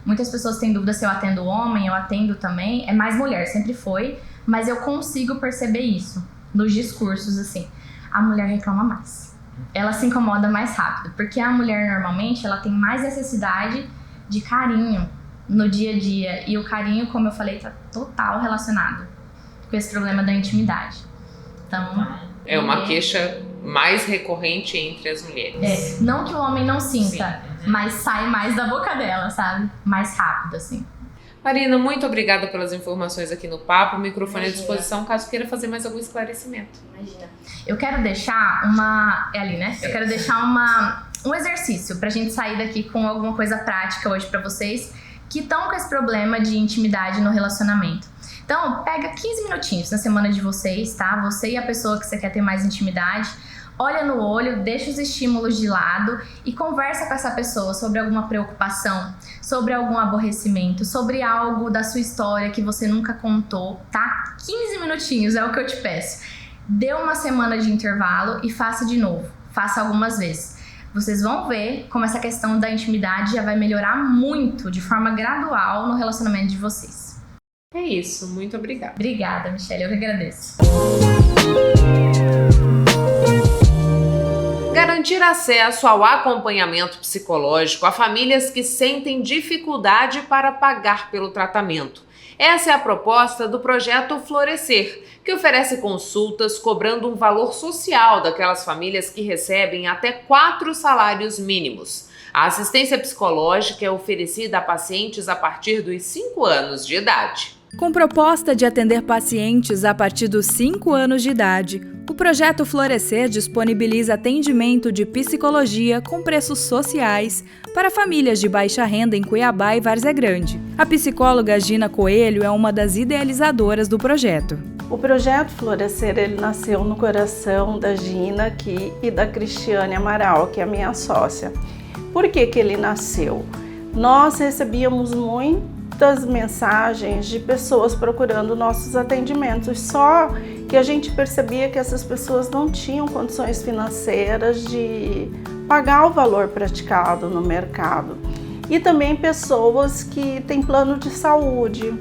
Muitas pessoas têm dúvida se eu atendo homem, eu atendo também. É mais mulher, sempre foi, mas eu consigo perceber isso nos discursos, assim. A mulher reclama mais. Ela se incomoda mais rápido, porque a mulher normalmente ela tem mais necessidade de carinho no dia a dia, e o carinho, como eu falei, tá total relacionado com esse problema da intimidade. Então, é uma queixa mais recorrente entre as mulheres. Não que o homem não sinta, mas sai mais da boca dela, sabe? Mais rápido, assim. Marina, muito obrigada pelas informações aqui no Papo. O microfone à disposição, caso queira fazer mais algum esclarecimento. Imagina. Eu quero deixar É ali, né? Eu quero deixar um exercício pra gente sair daqui com alguma coisa prática hoje pra vocês que estão com esse problema de intimidade no relacionamento. Então, pega 15 minutinhos na semana de vocês, tá? Você e a pessoa que você quer ter mais intimidade, olha no olho, deixa os estímulos de lado e conversa com essa pessoa sobre alguma preocupação, sobre algum aborrecimento, sobre algo da sua história que você nunca contou, tá? 15 minutinhos é o que eu te peço. Dê uma semana de intervalo e faça de novo. Faça algumas vezes. Vocês vão ver como essa questão da intimidade já vai melhorar muito, de forma gradual, no relacionamento de vocês. É isso, muito obrigada. Obrigada, Michelle, eu que agradeço. Garantir acesso ao acompanhamento psicológico a famílias que sentem dificuldade para pagar pelo tratamento. Essa é a proposta do projeto Florescer, que oferece consultas cobrando um valor social daquelas famílias que recebem até 4 salários mínimos. A assistência psicológica é oferecida a pacientes a partir dos 5 anos de idade. Com proposta de atender pacientes a partir dos 5 anos de idade, o projeto Florescer disponibiliza atendimento de psicologia com preços sociais para famílias de baixa renda em Cuiabá e Várzea Grande. A psicóloga Gina Coelho é uma das idealizadoras do projeto. O projeto Florescer, ele nasceu no coração da Gina aqui e da Cristiane Amaral, que é a minha sócia. Por que que ele nasceu? Nós recebíamos muitas mensagens de pessoas procurando nossos atendimentos, só que a gente percebia que essas pessoas não tinham condições financeiras de pagar o valor praticado no mercado. E também pessoas que têm plano de saúde,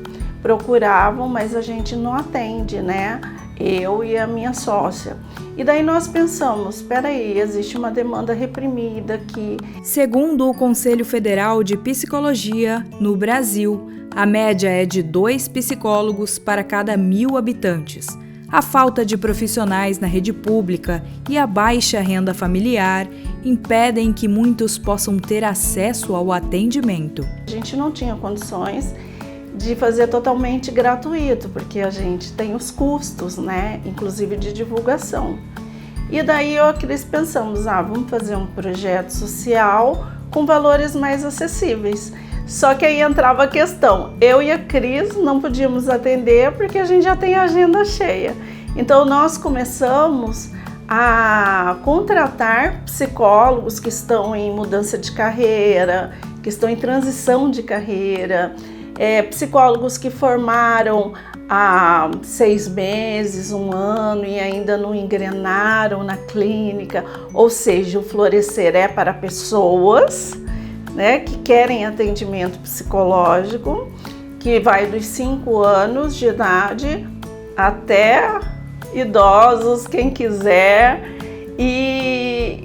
procuravam, mas a gente não atende, né? Eu e a minha sócia. E daí nós pensamos, espera aí, existe uma demanda reprimida aqui. Segundo o Conselho Federal de Psicologia, no Brasil, a média é de 2 psicólogos para cada 1.000 habitantes. A falta de profissionais na rede pública e a baixa renda familiar impedem que muitos possam ter acesso ao atendimento. A gente não tinha condições de fazer totalmente gratuito, porque a gente tem os custos, né, inclusive de divulgação. E daí eu e a Cris pensamos, vamos fazer um projeto social com valores mais acessíveis. Só que aí entrava a questão, eu e a Cris não podíamos atender porque a gente já tem a agenda cheia. Então nós começamos a contratar psicólogos que estão em mudança de carreira, que estão em transição de carreira, psicólogos que formaram há 6 meses, 1 ano e ainda não engrenaram na clínica. Ou seja, o Florescer é para pessoas, né, que querem atendimento psicológico, que vai dos 5 anos de idade até idosos, quem quiser, e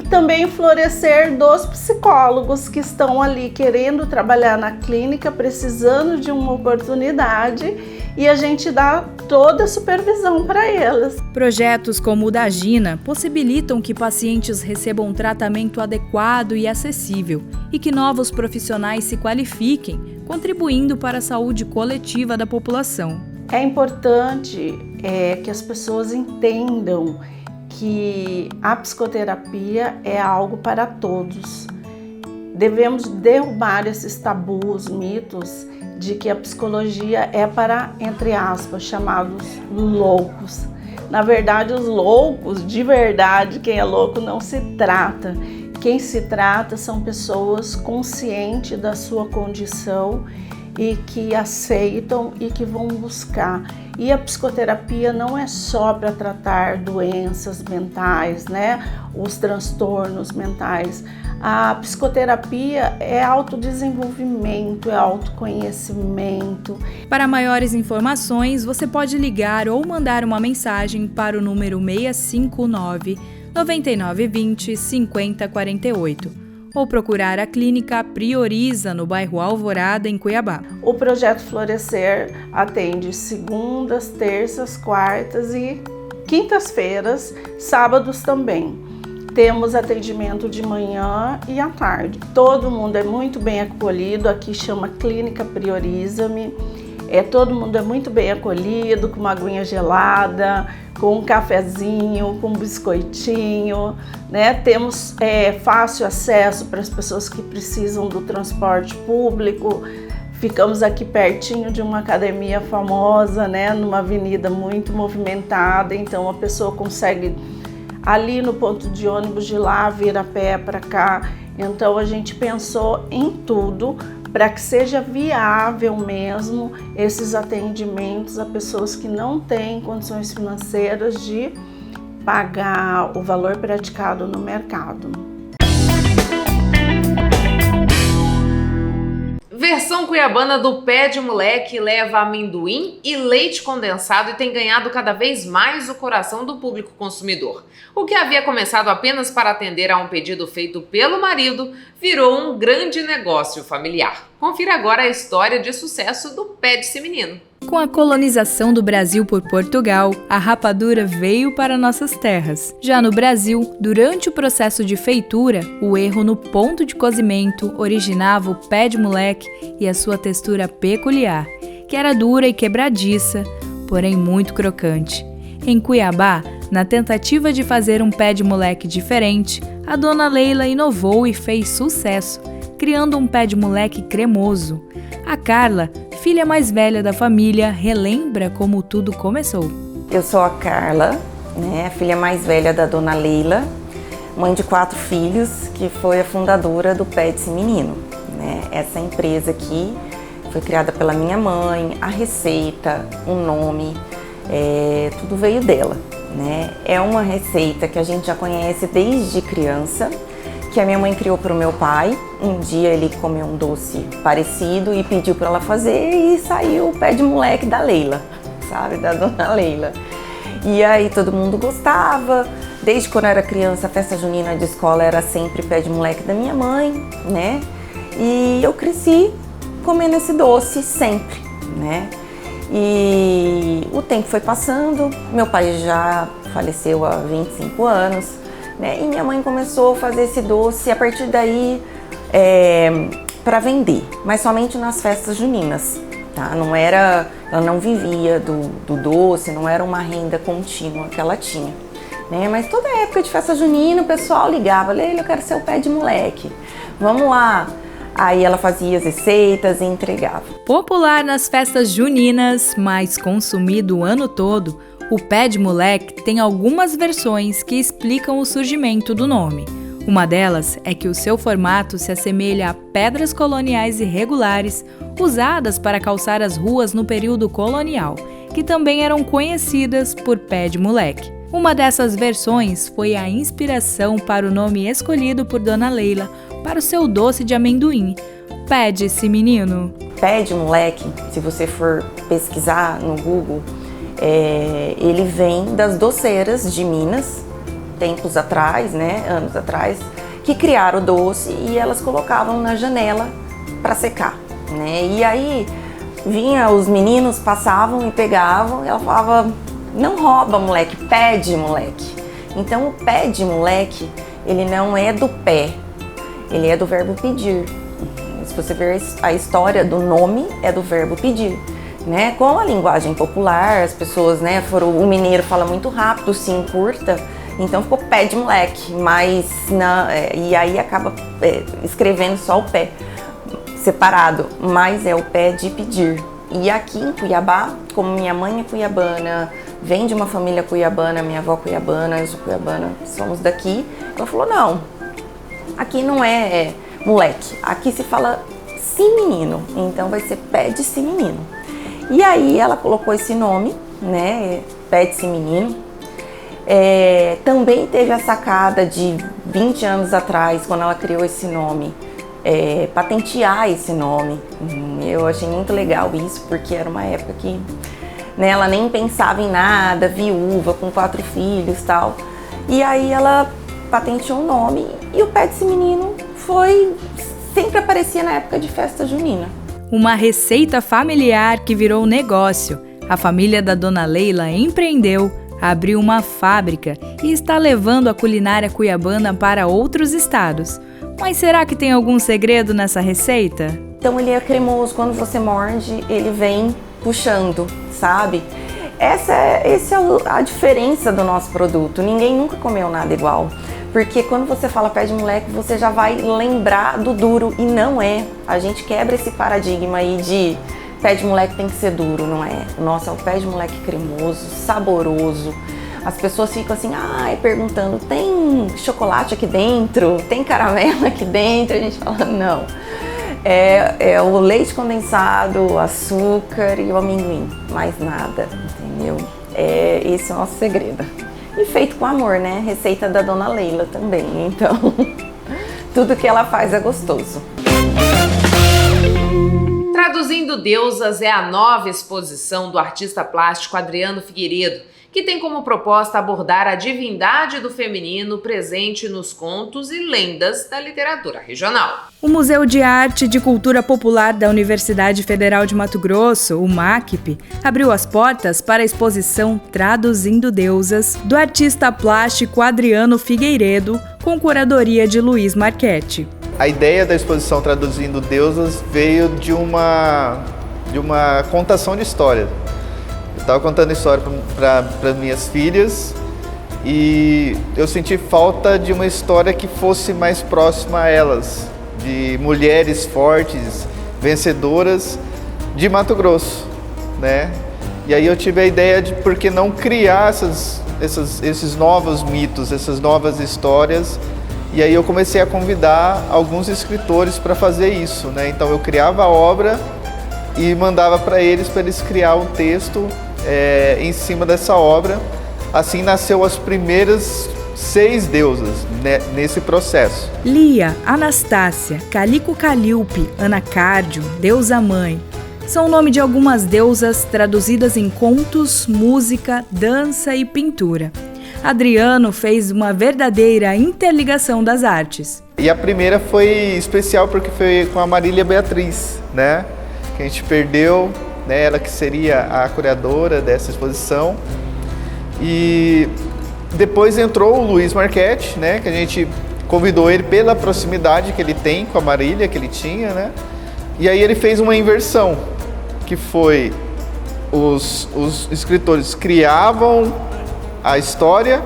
também Florescer dos psicólogos que estão ali querendo trabalhar na clínica, precisando de uma oportunidade, e a gente dá toda a supervisão para eles. Projetos como o da Gina possibilitam que pacientes recebam um tratamento adequado e acessível e que novos profissionais se qualifiquem, contribuindo para a saúde coletiva da população. É importante que as pessoas entendam que a psicoterapia é algo para todos. Devemos derrubar esses tabus, mitos de que a psicologia é para, entre aspas, chamados loucos. Na verdade, os loucos, de verdade, quem é louco não se trata. Quem se trata são pessoas conscientes da sua condição e que aceitam e que vão buscar. E a psicoterapia não é só para tratar doenças mentais, né? Os transtornos mentais. A psicoterapia é autodesenvolvimento, é autoconhecimento. Para maiores informações, você pode ligar ou mandar uma mensagem para o número 659 9920 5048. Ou procurar a clínica Prioriza, no bairro Alvorada, em Cuiabá. O projeto Florescer atende segundas, terças, quartas e quintas-feiras, sábados também. Temos atendimento de manhã e à tarde. Todo mundo é muito bem acolhido, aqui chama Clínica Prioriza-me. Todo mundo é muito bem acolhido, com uma aguinha gelada, com um cafezinho, com um biscoitinho, né? Temos fácil acesso para as pessoas que precisam do transporte público, Ficamos aqui pertinho de uma academia famosa, né, numa avenida muito movimentada, então a pessoa consegue ali no ponto de ônibus de lá vir a pé para cá. Então a gente pensou em tudo para que seja viável mesmo esses atendimentos a pessoas que não têm condições financeiras de pagar o valor praticado no mercado. Versão cuiabana do Pé de Moleque leva amendoim e leite condensado e tem ganhado cada vez mais o coração do público consumidor. O que havia começado apenas para atender a um pedido feito pelo marido virou um grande negócio familiar. Confira agora a história de sucesso do Pé de Menino. Com a colonização do Brasil por Portugal, a rapadura veio para nossas terras. Já no Brasil, durante o processo de feitura, o erro no ponto de cozimento originava o pé de moleque e a sua textura peculiar, que era dura e quebradiça, porém muito crocante. Em Cuiabá, na tentativa de fazer um pé de moleque diferente, a dona Leila inovou e fez sucesso, criando um pé de moleque cremoso. A Carla, filha mais velha da família, relembra como tudo começou. Eu sou a Carla, né, a filha mais velha da dona Leila, mãe de 4 filhos, que foi a fundadora do Pé de Menino. Né? Essa empresa aqui foi criada pela minha mãe, a receita, o nome, tudo veio dela. Né? É uma receita que a gente já conhece desde criança, que a minha mãe criou para o meu pai. Um dia ele comeu um doce parecido e pediu para ela fazer e saiu o pé de moleque da Leila, sabe, da dona Leila. E aí todo mundo gostava. Desde quando eu era criança, a festa junina de escola era sempre pé de moleque da minha mãe, né? E eu cresci comendo esse doce sempre, né? E o tempo foi passando, meu pai já faleceu há 25 anos, né? E minha mãe começou a fazer esse doce a partir daí para vender, mas somente nas festas juninas, tá? Não era, ela não vivia do doce, não era uma renda contínua que ela tinha, né? Mas toda época de festa junina o pessoal ligava, Leila, eu quero ser o pé de moleque, vamos lá. Aí ela fazia as receitas e entregava. Popular nas festas juninas, mas consumido o ano todo, o pé de moleque tem algumas versões que explicam o surgimento do nome. Uma delas é que o seu formato se assemelha a pedras coloniais irregulares usadas para calçar as ruas no período colonial, que também eram conhecidas por pé de moleque. Uma dessas versões foi a inspiração para o nome escolhido por Dona Leila para o seu doce de amendoim, Pé de Menino. Pé de moleque, se você for pesquisar no Google, ele vem das doceiras de Minas, tempos atrás, né, anos atrás, que criaram o doce e elas colocavam na janela para secar, né? E aí os meninos passavam e pegavam e ela falava, não rouba moleque, pede moleque. Então o pé de moleque, ele não é do pé, ele é do verbo pedir. Se você ver a história do nome, é do verbo pedir. Né? Com a linguagem popular, as pessoas, né, o mineiro fala muito rápido, se encurta, então ficou pé de moleque, mas e aí acaba escrevendo só o pé separado, mas é o pé de pedir. E aqui em Cuiabá, como minha mãe é cuiabana, vem de uma família cuiabana, minha avó cuiabana, eu sou cuiabana, somos daqui, ela falou, não, aqui não é moleque, aqui se fala menino, então vai ser pé de menino. E aí ela colocou esse nome, né, Pé de Menino. Também teve a sacada de 20 anos atrás, quando ela criou esse nome, patentear esse nome. Eu achei muito legal isso, porque era uma época que, né, ela nem pensava em nada, viúva, com 4 filhos e tal. E aí ela patenteou o nome e o Pé de Menino sempre aparecia na época de festa junina. Uma receita familiar que virou negócio. A família da Dona Leila empreendeu, abriu uma fábrica e está levando a culinária cuiabana para outros estados. Mas será que tem algum segredo nessa receita? Então ele é cremoso, quando você morde, ele vem puxando, sabe? Essa é a diferença do nosso produto. Ninguém nunca comeu nada igual. Porque quando você fala pé de moleque, você já vai lembrar do duro, e não é. A gente quebra esse paradigma aí de pé de moleque tem que ser duro, não é? Nossa, é o pé de moleque cremoso, saboroso. As pessoas ficam assim, perguntando, tem chocolate aqui dentro? Tem caramelo aqui dentro? A gente fala, não. É o leite condensado, o açúcar e o amendoim, mais nada, entendeu? Esse é o nosso segredo. E feito com amor, né? Receita da Dona Leila também, então tudo que ela faz é gostoso. Traduzindo Deusas é a nova exposição do artista plástico Adriano Figueiredo, que tem como proposta abordar a divindade do feminino presente nos contos e lendas da literatura regional. O Museu de Arte e de Cultura Popular da Universidade Federal de Mato Grosso, o MACP, abriu as portas para a exposição Traduzindo Deusas, do artista plástico Adriano Figueiredo, com curadoria de Luiz Marchetti. A ideia da exposição Traduzindo Deusas veio de uma contação de história. Eu estava contando história para minhas filhas e eu senti falta de uma história que fosse mais próxima a elas, de mulheres fortes, vencedoras de Mato Grosso, né? E aí eu tive a ideia de por que não criar esses novos mitos, essas novas histórias. E aí eu comecei a convidar alguns escritores para fazer isso, né? Então eu criava a obra e mandava para eles criar um texto em cima dessa obra. Assim nasceu as primeiras 6 deusas, né, nesse processo. Lia, Anastácia, Calico Calíope, Anacárdio, Deusa Mãe, são o nome de algumas deusas traduzidas em contos, música, dança e pintura. Adriano fez uma verdadeira interligação das artes. E a primeira foi especial porque foi com a Marília Beatriz, né? Que a gente perdeu, né? Ela que seria a curadora dessa exposição. E depois entrou o Luiz Marchetti, né? Que a gente convidou ele pela proximidade que ele tem com a Marília, que ele tinha, né? E aí ele fez uma inversão, que foi os escritores criavam a história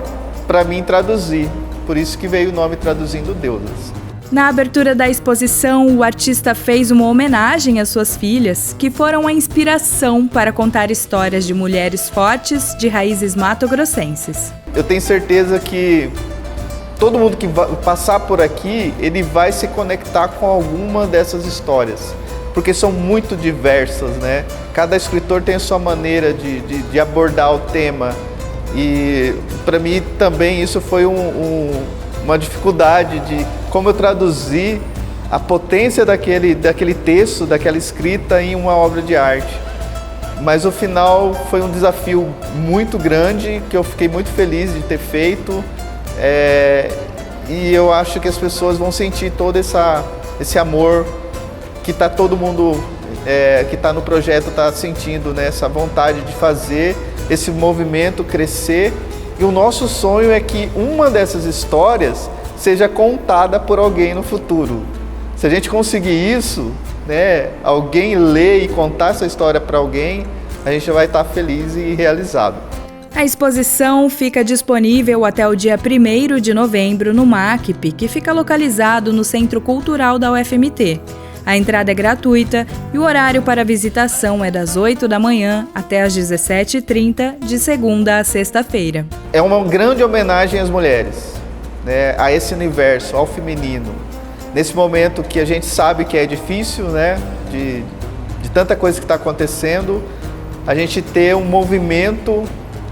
para mim traduzir. Por isso que veio o nome Traduzindo Deusas. Na abertura da exposição, o artista fez uma homenagem às suas filhas, que foram a inspiração para contar histórias de mulheres fortes de raízes mato-grossenses. Eu tenho certeza que todo mundo que vai passar por aqui, ele vai se conectar com alguma dessas histórias, porque são muito diversas, né? Cada escritor tem a sua maneira de abordar o tema. E para mim também isso foi uma dificuldade de como eu traduzir a potência daquele texto, daquela escrita em uma obra de arte. Mas o final foi um desafio muito grande, que eu fiquei muito feliz de ter feito. E eu acho que as pessoas vão sentir todo esse amor que está todo mundo que está no projeto está sentindo, né? Essa vontade de fazer esse movimento crescer. E o nosso sonho é que uma dessas histórias seja contada por alguém no futuro. Se a gente conseguir isso, né, alguém ler e contar essa história para alguém, a gente vai estar feliz e realizado. A exposição fica disponível até o dia 1º de novembro no MACP, que fica localizado no Centro Cultural da UFMT. A entrada é gratuita e o horário para visitação é das 8 da manhã até as 17h30, de segunda a sexta-feira. É uma grande homenagem às mulheres, né, a esse universo, ao feminino. Nesse momento que a gente sabe que é difícil, né, de tanta coisa que está acontecendo, a gente ter um movimento,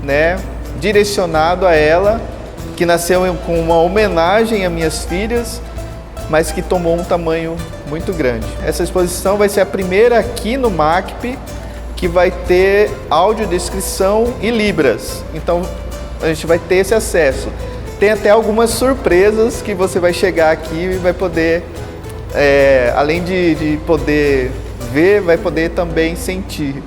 né, direcionado a ela, que nasceu com uma homenagem às minhas filhas, mas que tomou um tamanho muito grande. Essa exposição vai ser a primeira aqui no MACP que vai ter audiodescrição e libras. Então a gente vai ter esse acesso. Tem até algumas surpresas que você vai chegar aqui e vai poder, além de poder ver, vai poder também sentir.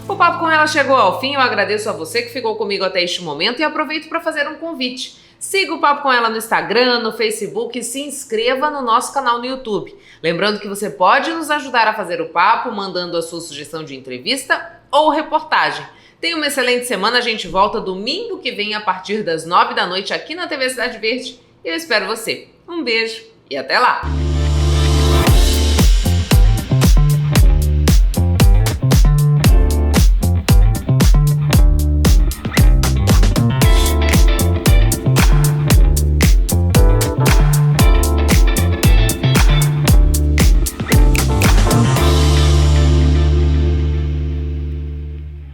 O Papo com Ela chegou ao fim. Eu agradeço a você que ficou comigo até este momento e aproveito para fazer um convite. Siga o Papo com Ela no Instagram, no Facebook e se inscreva no nosso canal no YouTube. Lembrando que você pode nos ajudar a fazer o papo mandando a sua sugestão de entrevista ou reportagem. Tenha uma excelente semana, a gente volta domingo que vem a partir das 9 da noite aqui na TV Cidade Verde Eu espero você. Um beijo e até lá!